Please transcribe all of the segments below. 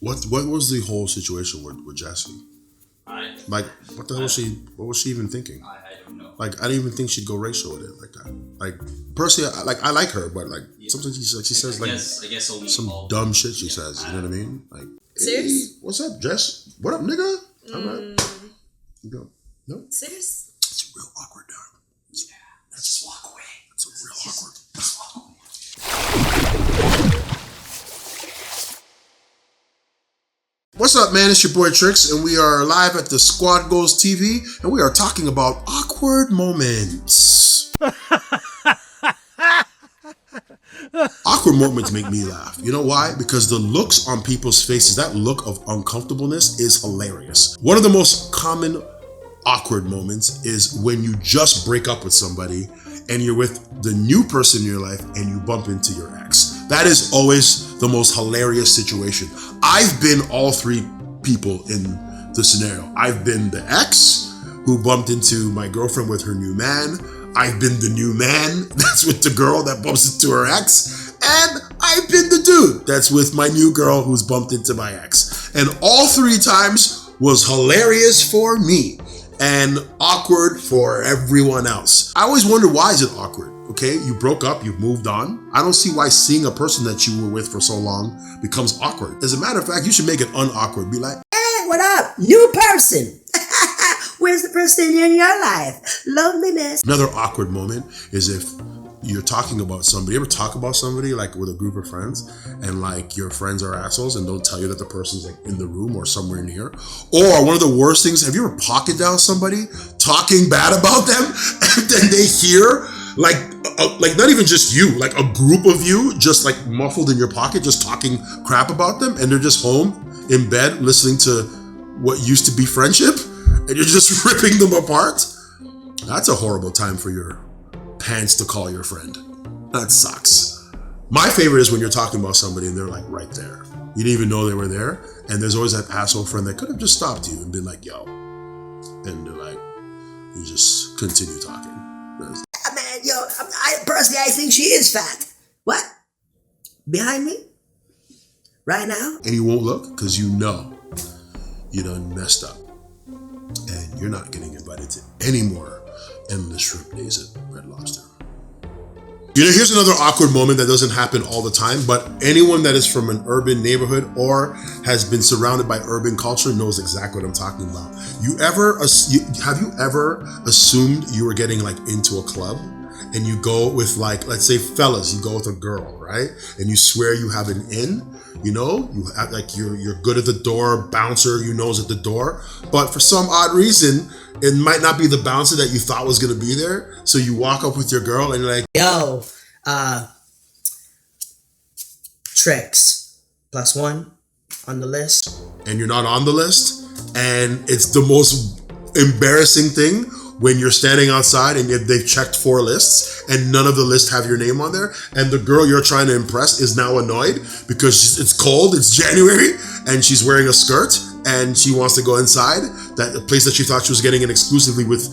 What was the whole situation with Jessie? Like, what the hell what was she even thinking? I don't know. Like, I didn't even think she'd go racial with it like that. Like, personally, I like her, but like, sometimes she says like I guess only some dumb shit she says. You know what I mean? Like, Serious? Hey, what's up, Jess? What up, nigga? All right. Go. No. Serious? It's real awkward, darling. Let's just walk away. It's real awkward. Just walk away. What's up, man? It's your boy Trixx, and we are live at the SquadGoalsTV, and we are talking about awkward moments. Awkward moments make me laugh. You know why? Because the looks on people's faces, that look of uncomfortableness is hilarious. One of the most common awkward moments is when you just break up with somebody and you're with the new person in your life and you bump into your ex. That is always the most hilarious situation. I've been all three people in the scenario. I've been the ex who bumped into my girlfriend with her new man. I've been the new man that's with the girl that bumps into her ex. And I've been the dude that's with my new girl who's bumped into my ex. And all three times was hilarious for me and awkward for everyone else. I always wonder, why is it awkward? Okay, you broke up, you've moved on. I don't see why seeing a person that you were with for so long becomes awkward. As a matter of fact, you should make it unawkward. Be like, hey, what up? New person. Where's the person in your life? Loneliness. Another awkward moment is if you're talking about somebody. You ever talk about somebody like with a group of friends and like your friends are assholes and don't tell you that the person's like in the room or somewhere near? Or one of the worst things, have you ever pocket dialed somebody talking bad about them and then they hear like not even just you, like a group of you just like muffled in your pocket, just talking crap about them, and they're just home in bed listening to what used to be friendship, and you're just ripping them apart? That's a horrible time for your pants to call your friend. That sucks. My favorite is when you're talking about somebody and they're like right there. You didn't even know they were there, and there's always that asshole friend that could have just stopped you and been like, yo. And they're like, you just continue talking. Man, yo, personally, I think she is fat. What? Behind me? Right now? And you won't look because you know you done messed up. And you're not getting invited to any more endless shrimp days at Red Lobster. You know, here's another awkward moment that doesn't happen all the time, but anyone that is from an urban neighborhood or has been surrounded by urban culture knows exactly what I'm talking about. Have you ever assumed you were getting like into a club and you go with like, let's say fellas, you go with a girl, right? And you swear you have an in, you know, you act like you're good at the door, bouncer, you know, is at the door, but for some odd reason, it might not be the bouncer that you thought was gonna be there. So you walk up with your girl and you're like, Yo, Trixx, +1 on the list. And you're not on the list. And it's the most embarrassing thing when you're standing outside and they've checked 4 lists and none of the lists have your name on there. And the girl you're trying to impress is now annoyed because it's cold, it's January, and she's wearing a skirt and she wants to go inside that place that she thought she was getting in exclusively with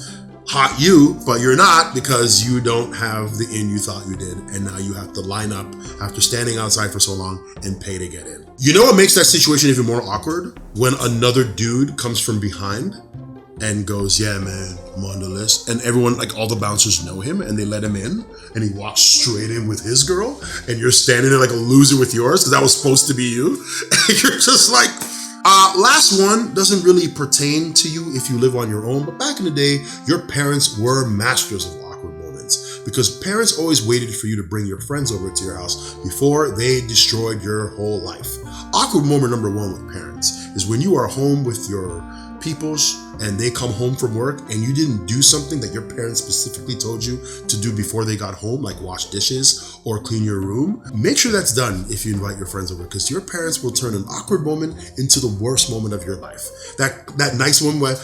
hot you, but you're not because you don't have the in you thought you did, and now you have to line up after standing outside for so long and pay to get in. You know what makes that situation even more awkward? When another dude comes from behind and goes, yeah man, I'm on the list, and everyone, like all the bouncers know him and they let him in, and he walks straight in with his girl, and you're standing there like a loser with yours because that was supposed to be you, and you're just like, last one doesn't really pertain to you if you live on your own, but back in the day, your parents were masters of awkward moments because parents always waited for you to bring your friends over to your house before they destroyed your whole life. Awkward moment number 1 with parents is when you are home with your peoples and they come home from work and you didn't do something that your parents specifically told you to do before they got home, like wash dishes or clean your room. Make sure that's done if you invite your friends over, because your parents will turn an awkward moment into the worst moment of your life. That nice one where,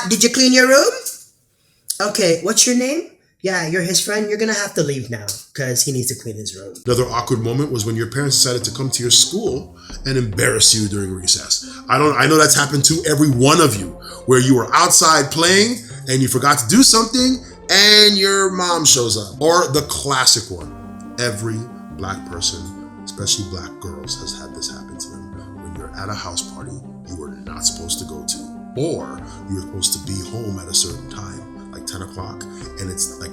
did you clean your room? Okay, what's your name? Yeah, you're his friend. You're gonna have to leave now because he needs to clean his room. Another awkward moment was when your parents decided to come to your school and embarrass you during recess. I know that's happened to every one of you, where you were outside playing and you forgot to do something and your mom shows up. Or the classic one, every black person, especially black girls, has had this happen to them, when your at a house party you were not supposed to go to, or you were supposed to be home at a certain time, like 10 o'clock, and it's like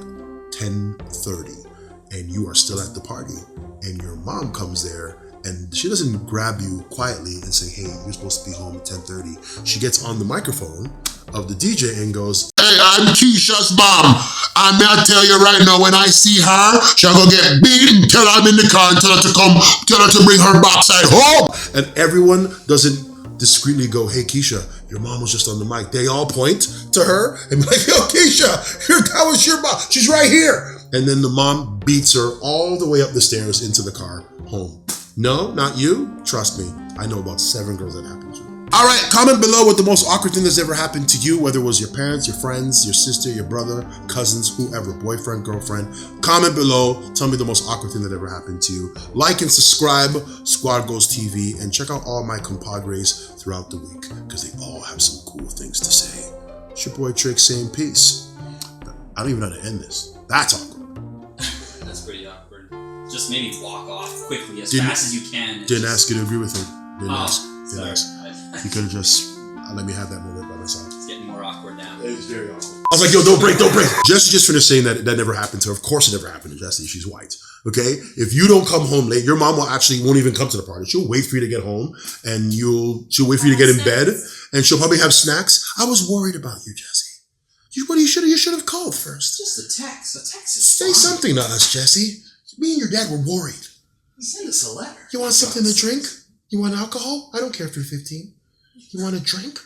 10:30, and you are still at the party, and your mom comes there, and she doesn't grab you quietly and say, hey, you're supposed to be home at 10:30. She gets on the microphone of the DJ and goes, hey, I'm Keisha's mom. I'm gonna tell you right now, when I see her, she'll go get beaten. Tell her I'm in the car and tell her to come, tell her to bring her backside home. And everyone doesn't discreetly go, hey, Keisha, your mom was just on the mic. They all point to her and be like, yo, Keisha, that was your mom. She's right here. And then the mom beats her all the way up the stairs into the car home. No, not you. Trust me, I know about 7 girls that happened to. All right, comment below what the most awkward thing that's ever happened to you, whether it was your parents, your friends, your sister, your brother, cousins, whoever, boyfriend, girlfriend. Comment below, tell me the most awkward thing that ever happened to you. Like and subscribe, SquadGoalsTV, and check out all my compadres throughout the week, because they all have some cool things to say. It's your boy Trixx saying peace. I don't even know how to end this. That's awkward. That's pretty awkward. Just maybe walk off quickly as fast as you can. Didn't ask you to agree with him. Didn't ask. Sorry. You could have just let me have that moment by myself. It's getting more awkward now. It's very awkward. I was like, yo, don't break. Jesse just finished saying that never happened to her. Of course it never happened to Jesse. She's white. Okay? If you don't come home late, your mom won't even come to the party. She'll wait for you to get home, and she'll wait for you to get in bed, and she'll probably have snacks. I was worried about you, Jesse. You should have called first. Just a text. A text is Say something to us, Jesse. Me and your dad were worried. Send us a letter. You want something to drink? You want alcohol? I don't care if you're 15. You want a drink?